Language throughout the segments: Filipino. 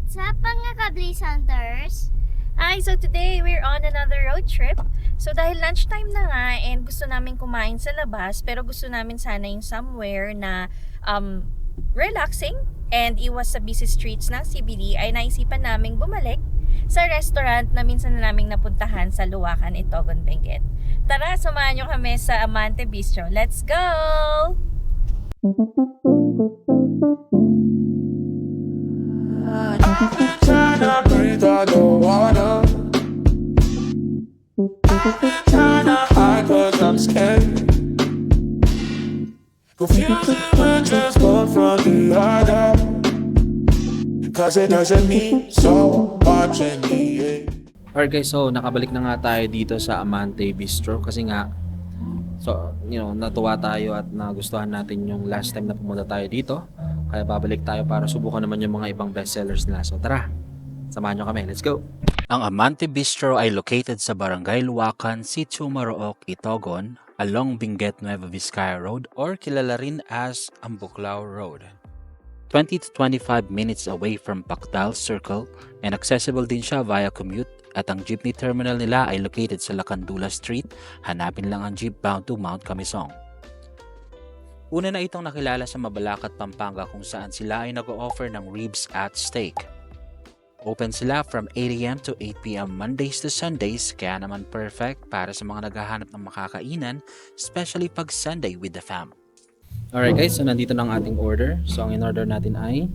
What's up mga ka-Blaze Hunters? Hi! So today, we're on another road trip. So dahil lunchtime na nga and gusto namin kumain sa labas, pero gusto namin sana yung somewhere na relaxing and iwas sa busy streets ng CBD, ay naisipan naming bumalik sa restaurant na minsan na naming napuntahan sa Luwakan, Itogon, Benguet. Tara, samahan nyo kami sa Amante Bistro. Let's go! Trying to breathe underwater. Trying to hide 'cause I'm scared. Confusing which is one from the other. 'Cause it doesn't mean so much in the end. Alright guys, so nakabalik na nga tayo dito sa Amante Bistro kasi nga natuwa tayo at nagustuhan natin yung last time na pumunta tayo dito. Kaya babalik tayo para subukan naman yung mga ibang bestsellers nila. So tara, samahan nyo kami. Let's go! Ang Amante Bistro ay located sa Barangay Luwakan, Sitio Marooc, Itogon, along Benguet Nueva Vizcaya Road or kilala rin as Ambuclao Road. 20 to 25 minutes away from Pactal Circle and accessible din siya via commute at ang jeepney terminal nila ay located sa Lacandula Street. Hanapin lang ang jeep bound to Mount Camisong. Una na itong nakilala sa Mabalacat, Pampanga kung saan sila ay nag-o-offer ng ribs at steak. Open sila from 8 AM to 8 PM Mondays to Sundays, kaya naman perfect para sa mga naghahanap ng makakainan, especially pag Sunday with the fam. Alright guys, so nandito na ang ating order. So ang in-order natin ay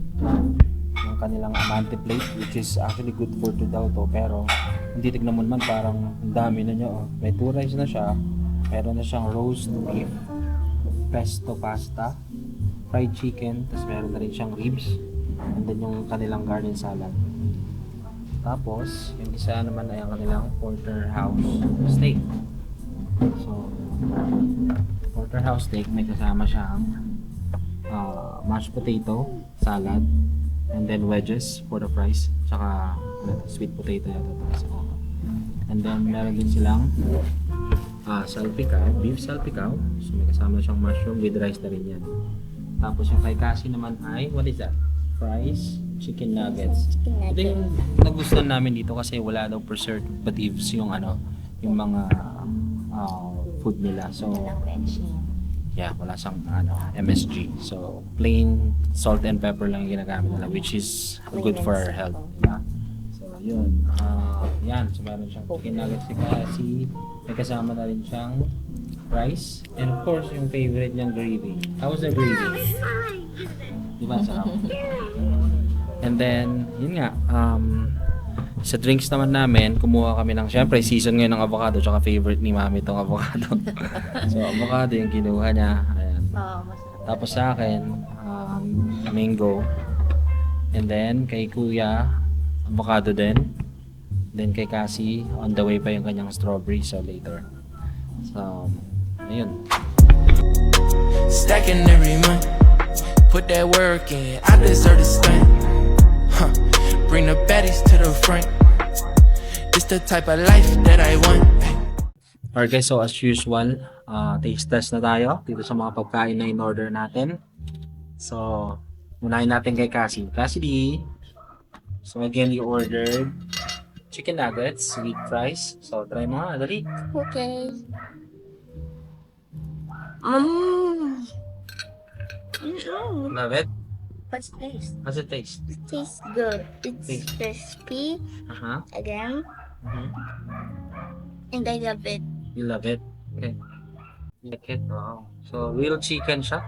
yung kanilang Amante plate, which is actually good for 2 daw to, pero hindi tignan mo naman parang ang dami na niya. May 2 rice na siya, meron na siyang roast beef, pesto pasta, fried chicken, tapos meron na rin siyang ribs, and then yung kanilang garden salad. Tapos, yung isa naman ay ang kanilang porterhouse steak. So, porterhouse steak, may kasama siyang mashed potato, salad, and then wedges for the fries, tsaka sweet potato yata. And then meron din silang salpicao, beef salpicao. So may kasama siyang mushroom with rice na rin yan. Tapos yung kay Cassie naman ay, what is that? Fries, chicken nuggets. Ito yung nagustuhan namin dito kasi wala daw preservatives yung yung mga food nila. So yeah, wala siyang MSG. So plain salt and pepper lang yung ginagamit nila, which is good for our health, diba? So yun, yan. So meron siyang chicken nuggets si Cassie. May kasama na rin siyang rice. And of course, yung favorite niyang gravy. How was the gravy? Diba? Sarap. And then, yun nga, sa drinks naman namin, kumuha kami ng, syempre, season ngayon ng avocado, tsaka favorite ni Mami itong avocado. So, avocado yung kinuha niya. Ayan. Tapos sa akin, mango. And then, kay Kuya, avocado din. Then kay Cassie, on the way pa yung kanyang strawberry, so later. So, ayun. Stacking every month, put that work in. I deserve to stand. Bring the baddies to the front. It's the type of life that I want. Alright guys, so as usual, taste test na tayo dito sa mga pagkain na in-order natin. So, unahin natin kay Cassie. Cassie D. So again, you ordered chicken nuggets with fries. So, try mo nga, dali. Okay. Love it? What's taste? How's it taste? It tastes good. It's Taste. crispy Uh-huh. again, Mhm. and I love it. You love it? Okay. Like it? Wow. So, real chicken siya?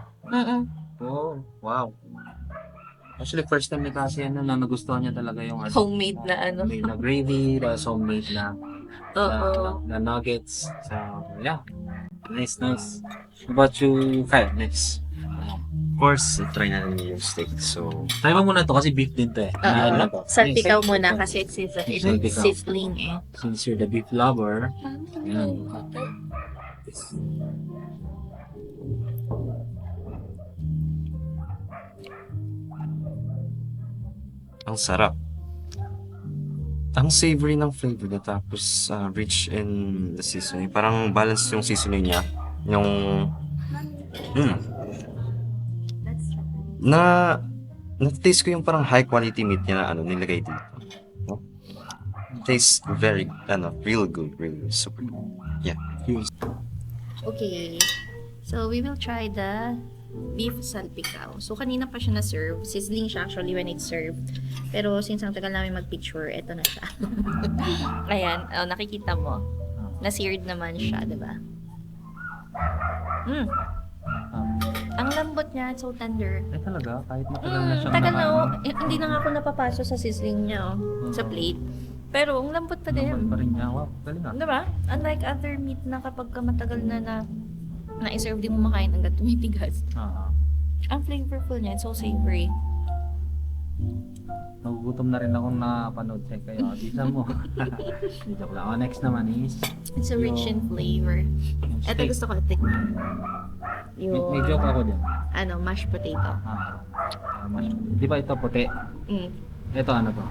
Oh, wow. Actually, first time ni Cassie na nagustuhan niya talaga yung Homemade na homemade na gravy, tapos homemade na Oo. na nuggets. So, yeah. Nice, nice. How about you, Kyle? Next. Of course, try natin yung steak. So, Try mo muna to kasi beef din to eh. Ano to? Salpikaw muna kasi it's Salpikaw. sizzling eh. Since you're the beef lover, yan. ang sarap. Ang savory ng flavor niya, tapos rich in the seasoning. Parang balance yung seasoning niya. Yung, na na-taste ko yung parang high quality meat niya na nilagay dito. No? Tastes very, real good, really super good. Yeah. Okay. So, we will try the beef salpicao. So, kanina pa siya na-serve. Sizzling siya actually when it's served. Pero, since ang tagal namin mag-picture, eto na siya. Ayan. Oh, nakikita mo. Na-seared naman siya, diba? Ang lambot niya, so tender. Ay talaga, kahit matagal na siyang Tagal na, oh. Hindi na nga ako napapasok sa sizzling niya, sa plate. Pero, ang lambot pa din. pa rin niya. Wow, galing ah. Diba? Unlike other meat na kapag matagal na i-serve din mo makain hanggat tumitigas. Ang flavorful niya, so savory. Nagugutom na rin akong napanood sa kayo. Bisa mo. Hindi joke lang. Next naman is It's so rich in flavor. yung Ito steak. gusto ko tikman. May Yung, joke ako dyan. mashed potato. Di ba ito puti? Mm, Ito ano to?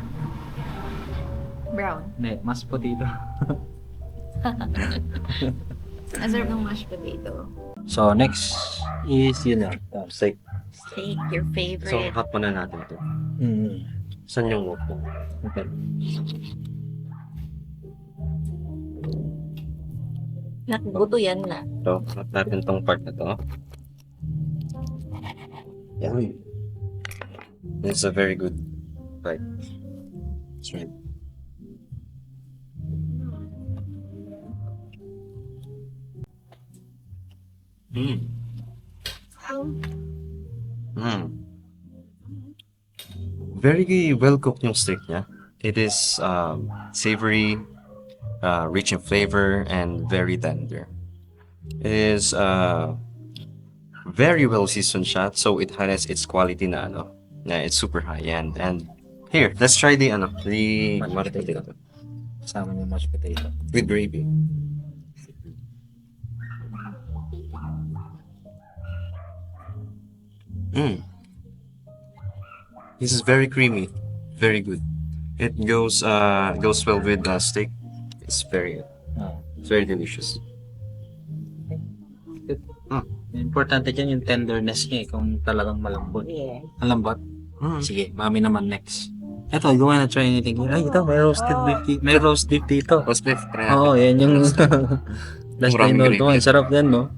brown. Hindi, mashed potato. Ang sarap ng mashed potato. So next is yun na. Steak. Steak, your So, favorite. hot muna natin ito. Saan yung wok mo? Okay. Nakbuto yan na. So, hot natin tong part na to. Yan. It's a very good bite. That's right. Very well cooked yung steak niya. It is savory, rich in flavor, and very tender. It is very well seasoned siya, so it highlights its quality na it's super high end. And here, let's try the mashed potato Kasama yung mashed potato. with gravy. This is very creamy, very good. It goes well with steak. It's very delicious. Importante dyan yung tenderness niya kung talagang malambot. Yeah. Malambot? Sige, mami naman next. Eto, you wanna try anything? Ay, ito, may roasted beef dito. May roast beef dito. Roast beef. Oo, yan yung last time Maraming ko. Ang sarap yan, no?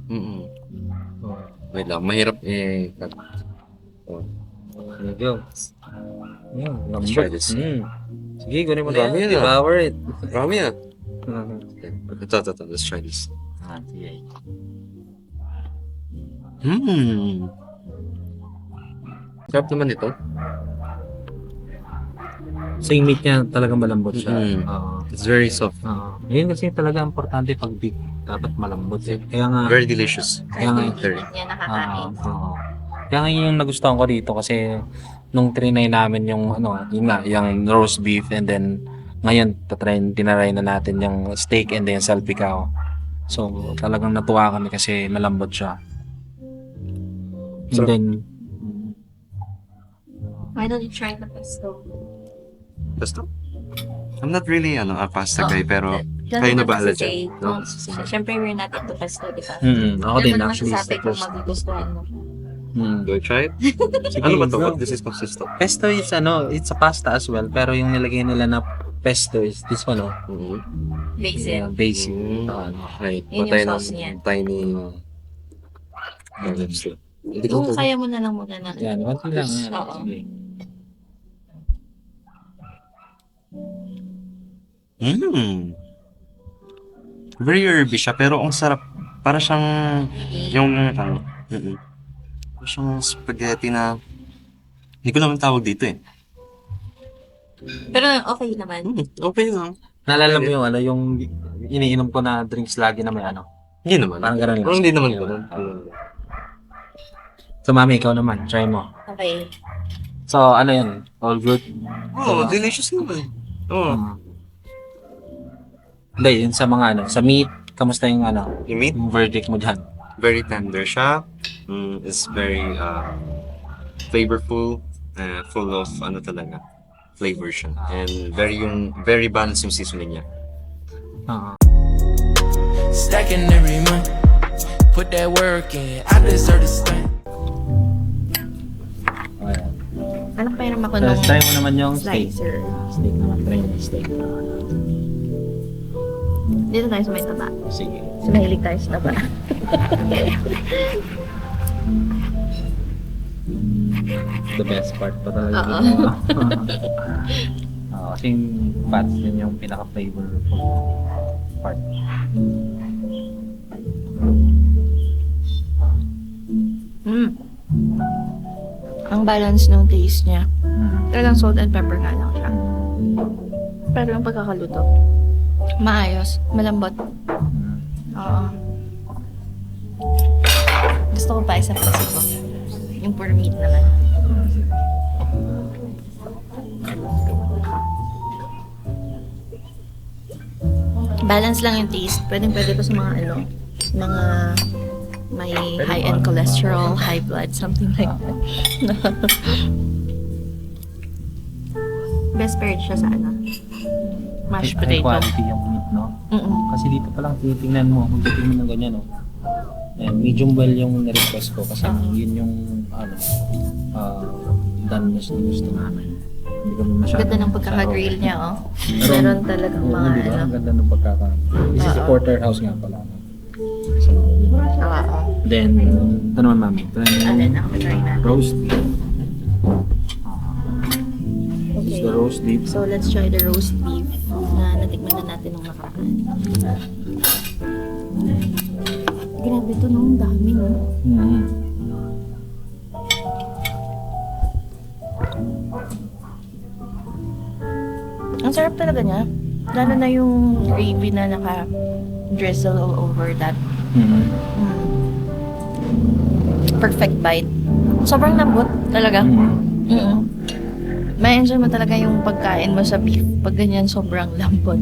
Wait lang, mahirap There you go. Let's try this. Sige, kunin mo na Marami yan. yan, Devour it. Marami yan. Ito, let's try this. Sige. Sarap naman ito. So yung meat niya talagang malambot siya. It's very soft. Yun kasi talaga importante pag beef. Dapat malambot eh. Kaya nga, Very delicious. kaya nga, Very. Yan nakakain. Kaya nga yung nagustuhan ko dito kasi nung trinay namin yung yun nga, yung roast beef and then ngayon tinaray na natin yung steak and then salpicao. So talagang natuwa kami kasi malambot siya. And So, then Why don't you try the pesto? Basta? I'm not really a pasta Oh, guy, pero Diyan kayo na naman bahala kasi, dyan. No? Siyempre, we're not into pesto, di ba? ako din Diyan mo actually masasabi kung first. magugustuhan mo. Do I try it? Sige, Ano ba to? go. What this is consistent? Pesto is it's a pasta as well pero yung nilagay nila na pesto is this one Basil. basic. Okay. Yun yung Patay sauce ng niya. tiny lipstick. Hindi ko Kung kaya mo na lang muna na. Yan, konti lang yan. Oo. Sige. Very herby siya, pero ang sarap. Para siyang yung para siyang spaghetti na hindi ko naman tawag dito eh. Pero okay naman. Okay lang. Naalala mo yung yung iniinom ko na drinks lagi na may Hindi naman. Parang ganun lang. Parang hindi naman ganun. So mami, ikaw naman, try mo. Okay. So ano yun? All good? Oh, delicious naman. Oh. Hindi, yun sa mga sa meat, kamusta yung Yung meat, yung verdict mo dyan? very tender siya. It's very flavorful. Full of talaga. Flavor siya. And very balanced yung seasoning niya. Stacking every month. Put that work in. I deserve to stand. Ayan. Anak, pairam ako Tapos nung try mo naman yung steak. slicer. Steak naman. Try mo yung steak. Dito tayo sa may taba. Sige. So, mahilig tayo sa taba. The best part pa talaga. Oo. Kasi yung fats yun yung pinaka-flavorful part. Ang balance ng taste niya. Mm. Talagang salt and pepper nga lang siya. Pero yung pagkakaluto, maayos, malambot. Mm. Oo. Gusto ko pa isa pa ito. Yung pure meat naman. Balance lang yung taste. Pwede pa sa mga mga may high-end cholesterol, high blood, something like that. Best paired siya sa mashed High potato. quality yung meat, no? Mm-mm. Kasi dito pa lang titingnan mo, kung titingnan mo ng ganyan, no? Ayan, medium well yung na-request ko kasi yun yung done na gusto namin. Hindi kami masyadong Ganda ng pagkaka-grill niya, oh. Pero- Meron talagang Oo, mga di ba? Ang ganda ng This is a Oo. porterhouse nga pala. So, Oo. then, ito naman mami. Try mo Alin, yung ako try na. roast beef. This is Okay. the roast beef. So, let's try the roast beef na natikman na natin nung nakaraan. Grabe to, no? Ang dami, no? Mm. Ang sarap talaga niya. Lalo na yung gravy na naka-drizzle all over that. Mm. Perfect bite. Sobrang lambot talaga. Mm. May-enjoy mo talaga yung pagkain mo sa beef pag ganyan sobrang lambot.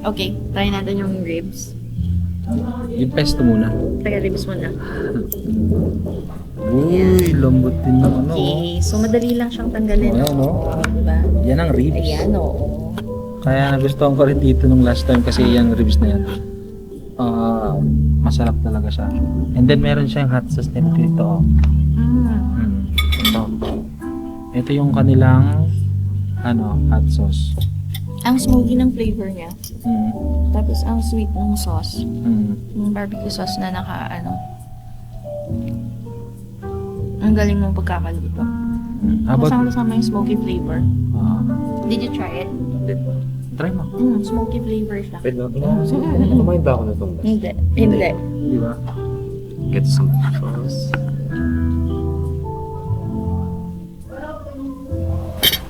Okay, try natin yung ribs. Yung pesto muna. Try ribs muna. Uy, lambot din ng ano. Okay, so madali lang siyang tanggalin. Ayan, no? Diba? Yan ang ribs. Ayan, oo. Kaya nagustuhan ko rin dito nung last time kasi yung ribs na yan. Masarap talaga siya. And then meron siyang hot sauce din dito. Ito. Ito yung kanilang hot sauce. Ang smoky ng flavor niya. Mm. Tapos ang sweet ng sauce. Mm. Yung barbecue sauce na ang galing ng pagkakaluto. How about, Kasama yung smoky flavor. ah, Did you try it? try mo. Smoky flavor siya. Wait lang. Kumain ba ako na itong Hindi. Hindi. Di ba? Get some sauce.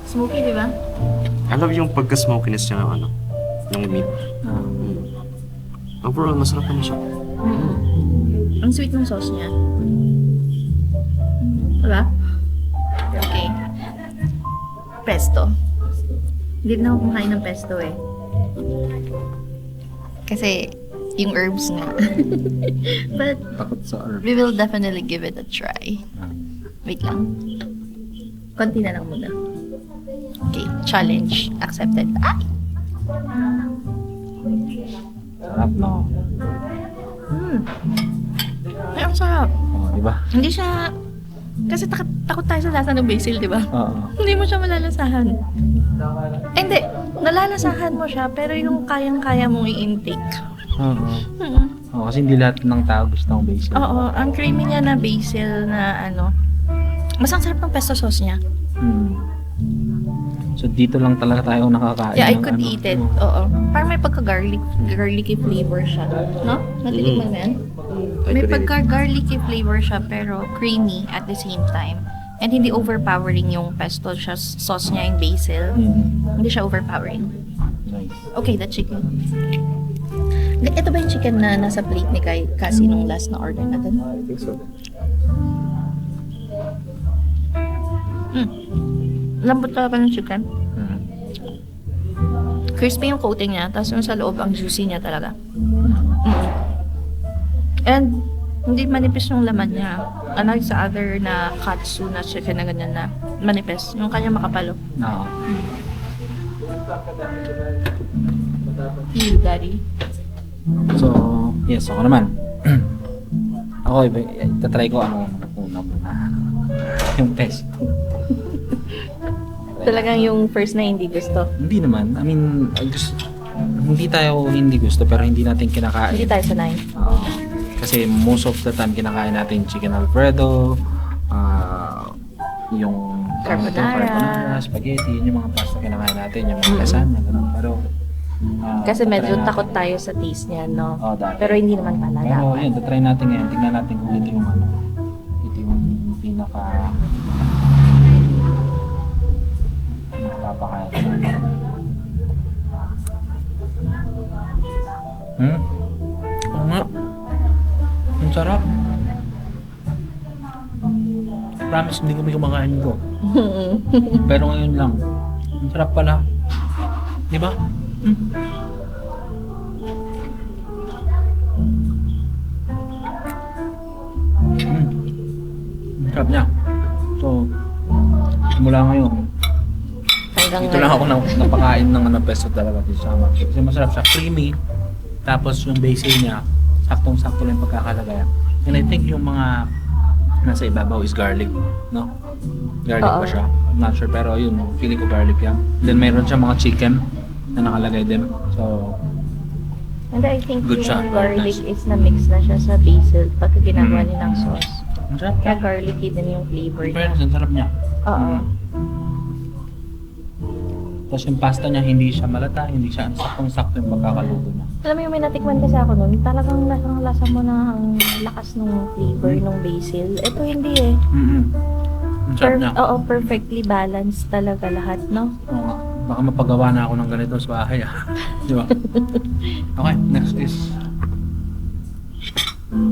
Smoky, di ba? I love yung pagka-smokiness niya ng ng meat. Overall, masarap naman siya. Ang sweet ng sauce niya. Diba? Okay. Pesto. Hindi na ako kumakain ng pesto eh. Kasi yung herbs nga. But Takot sa herb. we will definitely give it a try. Wait lang. Konti na lang muna. Okay, challenge accepted. Ah! Sarap, no? Ay, ang sarap. Oh, di ba? Hindi siya... Kasi takot tayo sa lasa ng basil, di ba? Oo. Hindi mo siya malalasahan. Hindi. Nalalasahan mo siya, pero yung kayang-kaya mong i-intake. Oo. Mm. Oo, kasi hindi lahat ng tao gusto ng basil. Oo, ang creamy niya na basil na mas ang sarap ng pesto sauce niya. Mm. So, dito lang talaga tayo nakakain. Yeah, I ng could eat it. Oo. Parang may pagka-garlicky flavor siya. No? Natitikman mo yan? May pagka-garlicky flavor siya, pero creamy at the same time. And hindi overpowering yung pesto sauce niya, yung basil. Hindi siya overpowering. Nice. Okay, the chicken. Ito ba yung chicken na nasa plate ni Cassie nung last na order natin? I think so. Lambot talaga ng chicken. Mm. Crispy yung coating niya, tapos yung sa loob, ang juicy niya talaga. And, hindi manipis yung laman niya. Unlike sa other na katsu na chicken na ganyan na manipis. Yung kanya makapalo. Oo. You, daddy. So, yes, ako naman. Ako, itatry ko ano una muna. Yung pesto. Talagang yung first na hindi gusto. Hindi naman. I mean, hindi tayo hindi gusto pero hindi natin kinakain. Hindi tayo sanay. Oo. Kasi most of the time kinakain natin chicken alfredo, yung Carbonara. spaghetti, yun yung mga pasta kinakain natin, yung mga lasagna, ganun. Pero Kasi medyo tatry natin. takot tayo sa taste niya, no? Dati. Pero hindi naman pala Pero dapat. yun, try natin ngayon. Tingnan natin kung ito yung ano. Ito yung pinaka napapakain natin. Oo nga. Ang sarap. Promise, hindi kami kumakain ko. Pero ngayon lang. Ang sarap pala. Di ba? Ang sarap niya. So, mula ngayon, Hanggang dito lang ako napakain ng pesto talaga dito sa market. Kasi masarap siya, creamy. Tapos yung basil niya, saktong-sakto lang yung pagkakalagay. And I think yung mga nasa ibabaw is garlic, no? Garlic Oo. pa siya. I'm not sure, pero yun, feeling ko garlic yan. Then mayroon siya mga chicken na nakalagay din. So, And I think Good yung siya. garlic is na-mix na siya sa basil pagka ginagawa niya ng sauce. ang sarap Kaya niya. garlicky din yung flavor niya. Pero ang sarap niya. Oo. Tapos yung pasta niya, hindi siya malata, hindi siya saktong-sakto yung pagkakaluto niya. Alam mo yung may natikman kasi ako nun, talagang lasang lasa mo na ang lakas ng flavor ng basil. Ito hindi eh. Ang sarap niya. Oo, perfectly balanced talaga lahat, no? Oo nga. Baka mapagawa na ako ng ganito sa bahay ah. Di ba? Okay, next is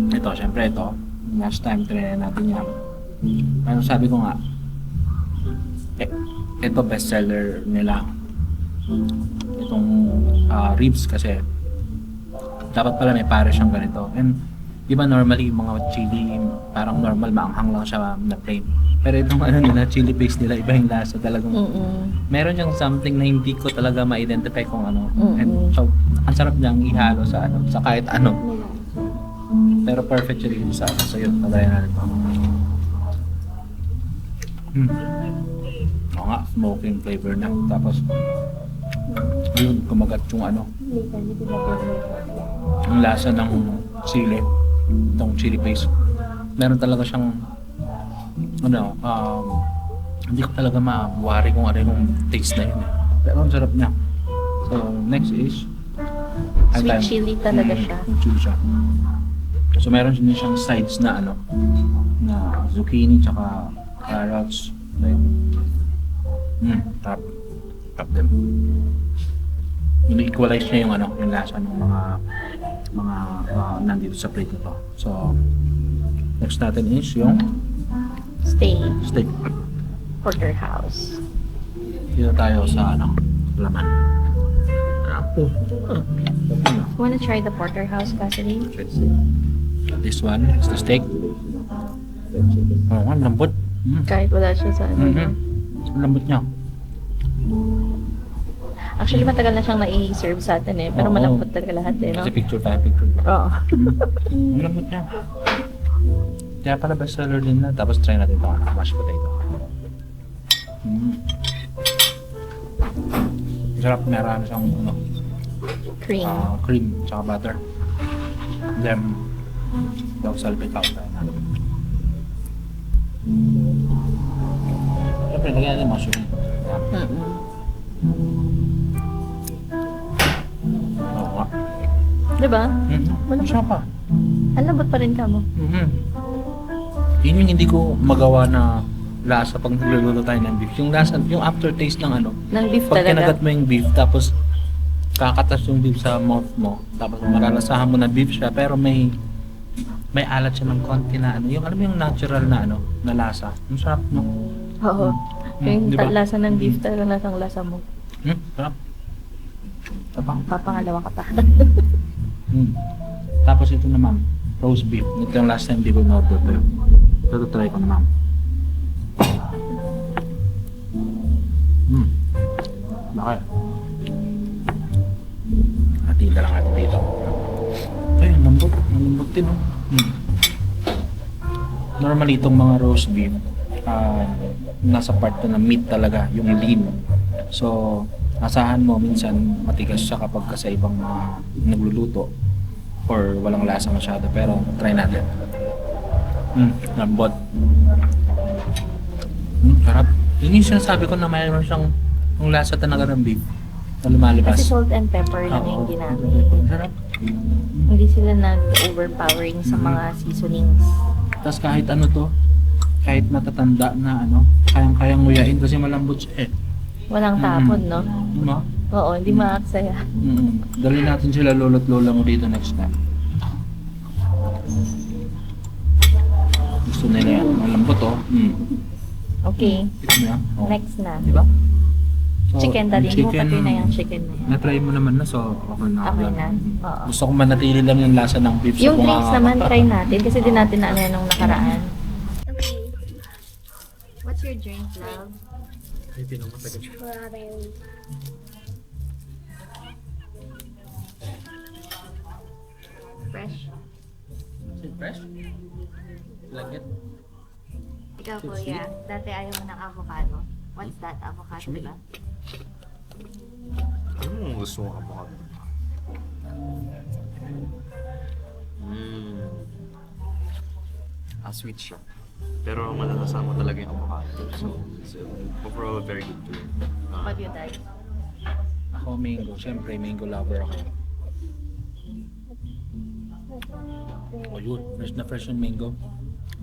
ito, syempre ito. Last time try natin yan. Ano sabi ko nga, ito bestseller nila. Itong ribs kasi dapat pala may pare siyang ganito. And di ba normally yung mga chili parang normal maanghang lang siya na plain. Pero itong ano nila, chili paste nila, iba yung lasa talagang. Meron siyang something na hindi ko talaga ma-identify kung ano. And so, ang sarap niyang ihalo sa ano, sa kahit ano. Pero perfect siya dito sa ano. So yun, nagayan natin ito. Oo nga, smoking flavor na. Tapos, yun, kumagat yung ano. Ang lasa ng sili. Itong chili paste. Meron talaga siyang ano, hindi ko talaga mawari kung ano yung taste na yun eh. Pero ang sarap niya. So, next is Sweet chili talaga siya. Sweet chili siya. So, meron din siyang sides na ano, na zucchini tsaka carrots. So, yun. Tap. Tap them. Ini-equalize niya yung ano, yung lasa ng mga nandito sa plate nito. So, next natin is yung steak. Porterhouse. Dito tayo sa ano, laman. Wanna try the porterhouse, Cassidy? This one is the steak. Oh, ang lambot. Kahit wala siya sa ano. Ang lambot niya. Actually, matagal na siyang nai-serve sa atin eh. Pero Oo. malambot talaga lahat eh, no? Kasi picture tayo, picture. Oo. Ang lambot niya. Kaya pala bestseller din na. Tapos try natin ito, mashed potato. Sarap, meron siyang ano, Cream. cream tsaka butter. Then, daw salpikaw tayo na. Siyempre, lagyan natin mushroom. Oo nga. Diba? Malambot siya pa. Ang lambot pa rin ka mo. Yun yung hindi ko magawa na lasa pag nagluluto tayo ng beef. Yung lasa, yung aftertaste ng ano, Ng beef pag talaga. kinagat mo yung beef, tapos kakatas yung beef sa mouth mo, tapos malalasahan mo na beef siya, pero may alat siya ng konti na ano, yung alam mo yung natural na ano, na lasa. Ang sarap, no? Oo. Yung Diba? lasa ng beef talaga lasang lasa mo. Sarap. Tapang. Papangalawa ka pa. Tapos ito naman, roast beef. Ito yung last time di ko na-order to. Ito try ko naman. Bakit? Hatiin na lang natin dito. Ay, ang lambot. Ang lambot din, oh. Normally, itong mga roast beef, nasa part to na meat talaga, yung lean. So, asahan mo minsan matigas siya kapag sa ibang mga nagluluto or walang lasa masyado. Pero try natin. Lambot. Sarap. Yun yung sinasabi ko na mayroon siyang yung lasa talaga ng beef na lumalabas. Kasi salt and pepper lang yung ginamit. Sarap. Hindi sila nag-overpowering sa mga seasonings. Tapos kahit ano to, kahit matatanda na ano, kayang-kayang nguyain kasi malambot siya eh. Walang tapon, no? Diba? Oo, hindi maaksaya. Dali natin sila lolo't lola mo dito next time. Gusto nila yan. Malambot to. Okay, Ito na. Oh. next na. Diba? So, Chicken, ang daddy. Mo pati na yung chicken na yan. Na-try mo naman na, so okay na. Okay na. Oo. Gusto ko manatili lang yung lasa ng beef. Yung kung drinks naman, try natin. Kasi di natin na ano yan nung nakaraan. Okay. What's your drink, love? Strawberry. Fresh? Fresh? Like it? Ikaw, kuya. Dati ayaw mo ng avocado. What's that? Avocado, diba? Gusto mo avocado? Sweet siya. Pero malalasama talaga yung avocado. So overall, very good to it. What do you like? Ako mango. Siyempre, mango lover ako. Oh yun, fresh yung mango.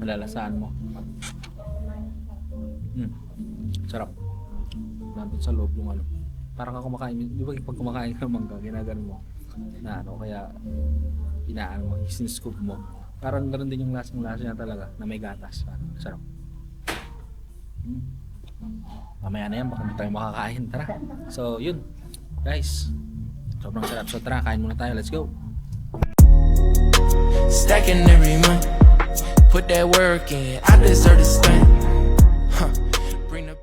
Malalasaan mo. Sarap. Nandun sa loob yung ano. Parang ka kumakain. Di ba pag kumakain ka ng mangga, ginagano mo. Na ano, kaya inaan mo, isinscoop mo. Parang ganoon din yung lasang-lasa niya talaga, na may gatas. Sarap. Mamaya na yan, baka hindi tayo makakain. Tara. So, yun. Guys, sobrang sarap. So, tara, kain muna tayo. Let's go. Stacking every month, put that work in. I deserve to stand. Huh. Bring the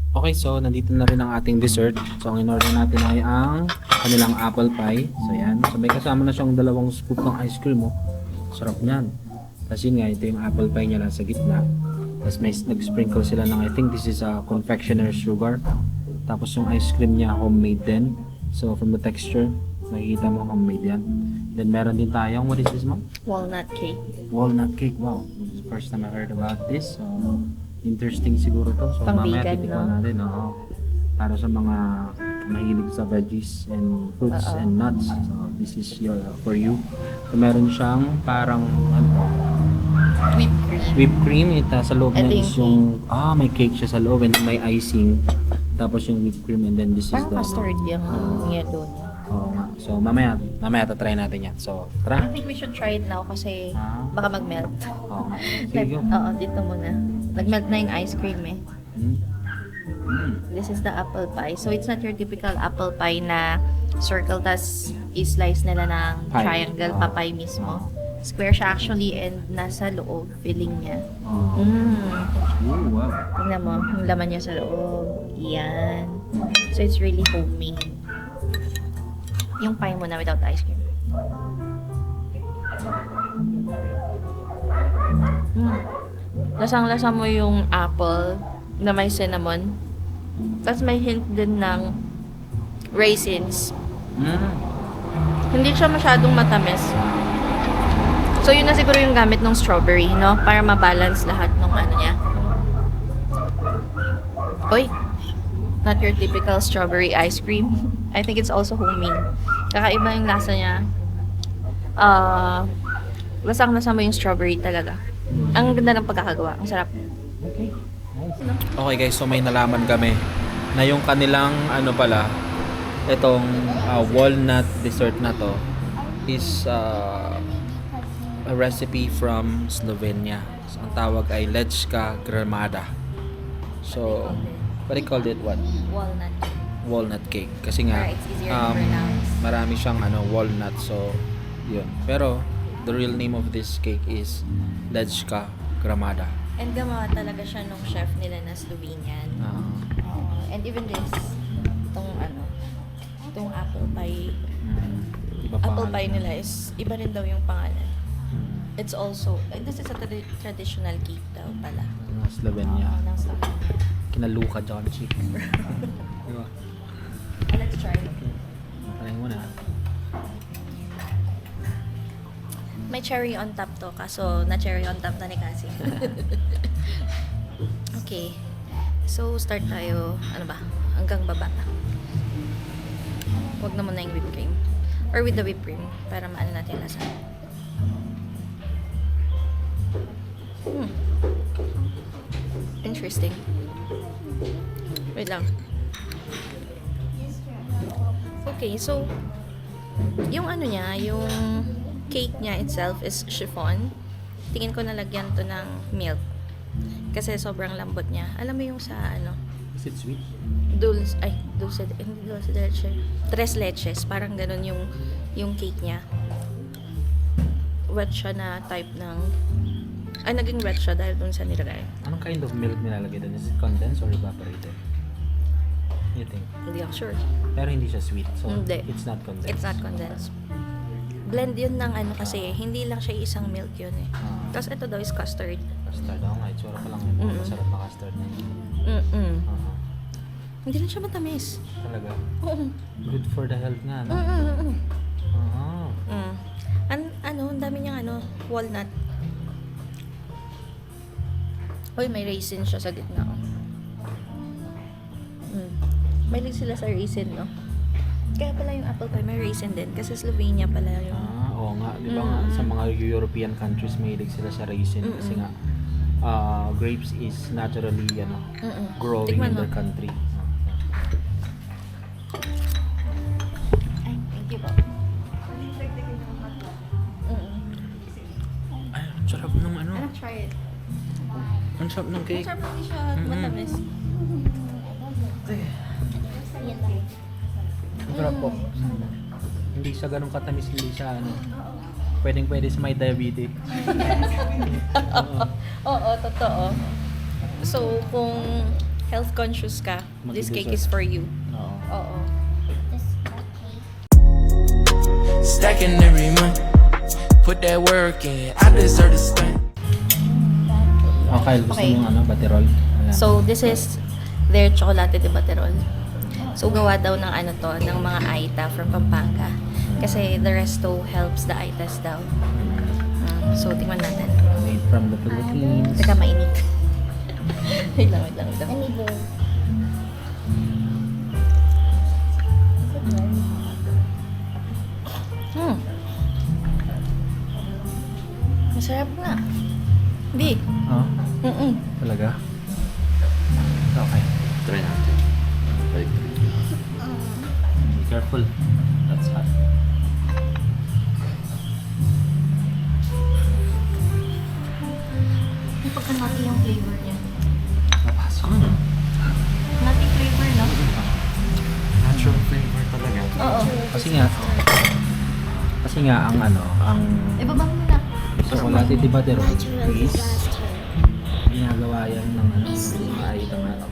Okay, so nandito na rin ang ating dessert. So, ang in-order natin ay ang kanilang apple pie. So, yan. So, may kasama na siyang 2 scoop ng ice cream mo. Sarap niyan. Tapos yun nga, ito yung apple pie niya lang sa gitna. Tapos may nag-sprinkle sila ng, I think this is a confectioner sugar. Tapos yung ice cream niya, homemade din. So, from the texture, makikita mo homemade yan. Then, meron din tayong, what is this, ma'am? Walnut cake. Walnut cake. Wow. This is the first time I heard about this. So, interesting siguro to. So, Pang mamaya vegan, titikman no? natin. Oo. Para sa mga mahilig sa veggies and fruits and nuts. So, this is for you. So, meron siyang parang, ano, Whipped cream. whipped cream. Ito sa loob Ito niya yung is yung, may cake siya sa loob and may icing. Tapos yung whipped cream and then this is Parang the, custard yung yellow niya. Oo nga. So, mamaya tatry natin yan. So, I tara. think we should try it now kasi Ah. baka mag-melt. Oo nga. Sige, go. Oo, dito muna. Nag-melt na yung ice cream eh. Mm. This is the apple pie. So, it's not your typical apple pie na circle tas i-slice nila ng Pie. triangle papay mismo. Square siya actually and nasa loob, filling niya. Oh. Ooh, wow. Tingnan mo, yung laman niya sa loob. Yan. So, it's really homemade. Yung pie mo na without ice cream. Lasang-lasa mo yung apple na may cinnamon. Tapos may hint din ng raisins. Hindi siya masyadong matamis. So, yun na siguro yung gamit ng strawberry, no? Para ma-balance lahat ng ano niya. Oy! Not your typical strawberry ice cream. I think it's also homemade. Kakaiba yung lasa niya. Lasang-lasa mo yung strawberry talaga. Ang ganda ng pagkakagawa. Ang sarap. Okay. Okay guys, so may nalaman kami na yung kanilang ano pala, itong walnut dessert na to is a recipe from Slovenia. So, ang tawag ay Lechka Gramada. So, what they called it? What? Walnut. Walnut cake. Kasi nga, Para it's easier to pronounce. marami siyang walnut. So, yun. Pero, the real name of this cake is Lechka Gramada. And gumawa talaga siya nung chef nila na Slovenian. And even this, itong apple pie. Iba Apple pangalan. pie nila is, iba rin daw yung pangalan. It's also, this is a traditional cake daw pala. Ng Slovenia. Ng Slovenia. Kinaluka John Chick. Diba? Let's try it. Try mo na. May cherry on top to, kaso na cherry on top na ni Cassie. Okay. So, start tayo, ano ba? Hanggang baba. Huwag na muna yung whipped cream. Or with the whipped cream, para maano natin yung lasa. Interesting. Wait lang. Okay, so, yung ano niya, yung cake niya itself is chiffon. Tingin ko nalagyan to ng milk. Kasi sobrang lambot niya. Alam mo yung sa ano? Is it sweet? Hindi dulce de leche. Tres leches. Parang ganun yung cake niya. Wet siya na type ng... naging wet siya dahil dun sa nilagay. Anong kind of milk nilalagay doon? Is it condensed or evaporated? You think? Hindi ako sure. Pero hindi siya sweet, so Hindi. it's not condensed. It's not condensed. Blend yun ng ano kasi, hindi lang siya isang milk yun eh. Tapos ito daw is custard. Custard. Oo nga, itsura pa lang yun. Mm-mm. Masarap na custard na yun. Mm-mm. Ah, Hindi lang siya matamis. talaga? Oo. Good for the health nga, no? Mm-mm. Ah. Ang dami niyang walnut. Uy, may raisin siya sa gitna. Oh. Mahilig sila sa raisin, no? Kaya pala yung apple pie, may raisin din. Kasi Slovenia pala yung... Oo nga. Di ba nga, sa mga European countries, mahilig sila sa raisin. Kasi nga, grapes is naturally, growing Tikman in mo. their country. Ay, thank you po. Ay, ang sarap ng ano. Try it. Ang sarap ng cake. Sarap hindi siya matamis. Ang sarap po. Hindi siya ganun katamis, hindi siya pwede sa may diabetes. Oo, totoo. So, kung health conscious ka, this cake is for you. Oo. Oo. Stacking every month. Put that work in. I deserve to spend. Okay, gusto Okay. mong baterol? Ayan. So, this is their chocolate de baterol. So, gawa daw ng ng mga Aita from Pampanga. Kasi the resto helps the Aitas daw. So, tingnan natin. Made from the Philippines. Teka, mainit. wait lang. Masarap nga. Di. Oh, Mm-mm. talaga? Okay. Try natin. Be careful. That's hot. May pagka-nutty yung flavor niya. Napasok. Nutty flavor, no? Natural flavor talaga. Oo. Kasi nga ang Ibaba mo na. chocolate de batero is ginagawa yan ng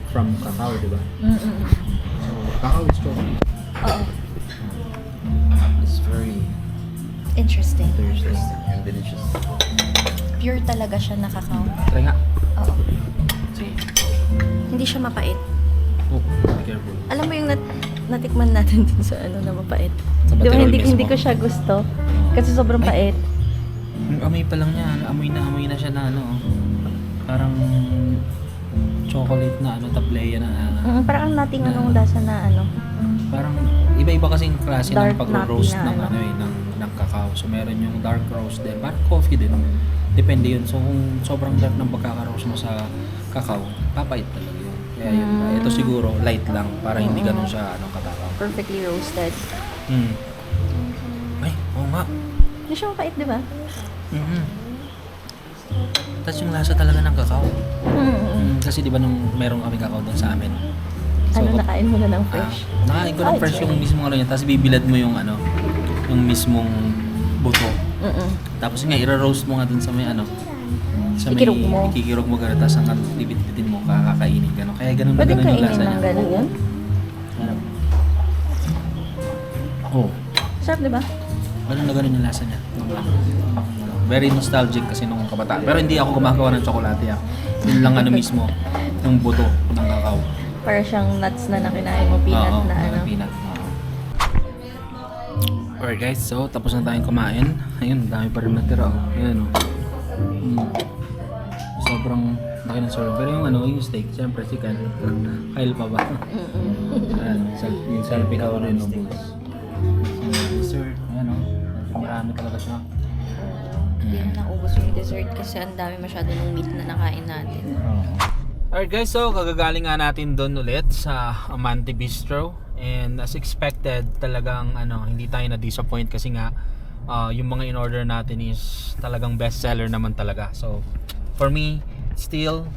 from cacao, di ba? So, cacao is chocolate. Oo. It's very Interesting. interesting. And delicious. Pure talaga siya na cacao. Try nga. Oo. Sige. Hindi siya mapait. Oh, be careful. Alam mo yung natikman natin din sa na mapait. Sa Di ba Baterol hindi mismo. ko siya gusto? Kasi sobrang Ay. pait. Yung amoy pa lang niya, amoy na siya na parang chocolate na tableya na Parang ang nating anong lasa na parang iba-iba kasing klase Dark ng pagro-roast nutty na ng cacao. So meron yung dark roast din, parang coffee din. Depende yun. So kung sobrang dark ng pagkaka-roast mo sa cacao, papait talaga yun. Kaya yun, ito siguro light lang para hindi ganun siya katakaw. perfectly roasted. Ay, oo nga. Hindi siya mapait, di ba? Tapos yung lasa talaga ng cacao. Mm-hmm. Kasi di ba nung meron kami cacao doon sa amin. Nakain mo na ng fresh? Nakain ko ng fresh yung mismong niya. Tapos bibilad mo yung yung mismong buto. Tapos nga, i-roast mo nga dun sa may sa may Ikirog mo. ikikirog mo gano'n. Tapos hanggang bibit-bitin mo, kakainin gano'n. Kaya gano'n na Pwede gano'n yung kainin lasa ng niya. gano'n yun? Oh, Sarap, di ba? gano'n na gano'n yung lasa niya. Very nostalgic kasi nung kabataan. Pero hindi ako gumagawa ng tsokolate ah. Yun lang ano mismo, yung buto ng kakao. Para siyang nuts na nakinain mo, peanut Oo, na ano. Peanut. Alright guys, so tapos na tayong kumain. Ayun, dami pa rin natira. Oh. Ayan oh. Sobrang laki ng serve. Pero yung ano, yung steak, siyempre chicken. Kyle pa ba? Ayan, yung salpikaw rin ng boots. Dessert, ayan oh. Marami talaga siya. Hindi na naubos yung dessert kasi ang dami masyado ng meat na nakain natin. Alright guys, so kagagaling nga natin doon ulit sa Amante Bistro. And as expected, talagang hindi tayo na-disappoint kasi nga yung mga in-order natin is talagang bestseller naman talaga. So, for me, still,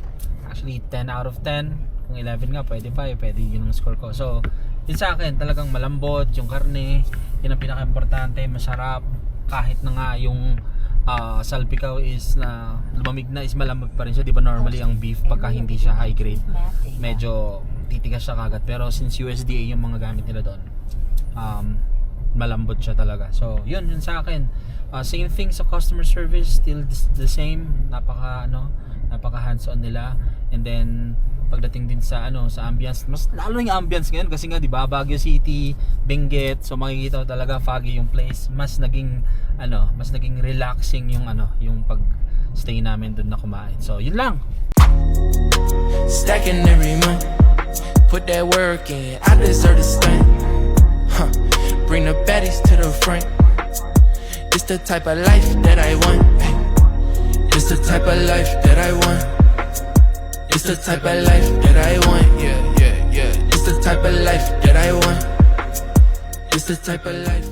actually 10 out of 10. Kung 11 nga, pwede yun ang score ko. So, yun sa akin, talagang malambot, yung karne, yun ang pinaka-importante, masarap. Kahit na nga yung salpikaw is na lumamig na, is malambot pa rin siya. Di ba normally ang beef pagka hindi siya high grade, medyo titigas siya kagad. Pero since USDA yung mga gamit nila doon, malambot siya talaga. So yun sa akin. Same thing sa customer service, still the same. Napaka hands-on nila. And then pagdating din sa sa ambience, mas lalo yung ambience ngayon kasi nga 'di ba, Baguio City, Benguet, so makikita mo talaga foggy yung place. Mas naging relaxing yung yung pag-stay namin doon na kumain. So yun lang. Stacking every month, put that work in, I deserve to stand. Bring the baddies to the front. It's the type of life that I want. It's the type of life that I want. It's the type of life that I want. Yeah. It's the type of life that I want. It's the type of life.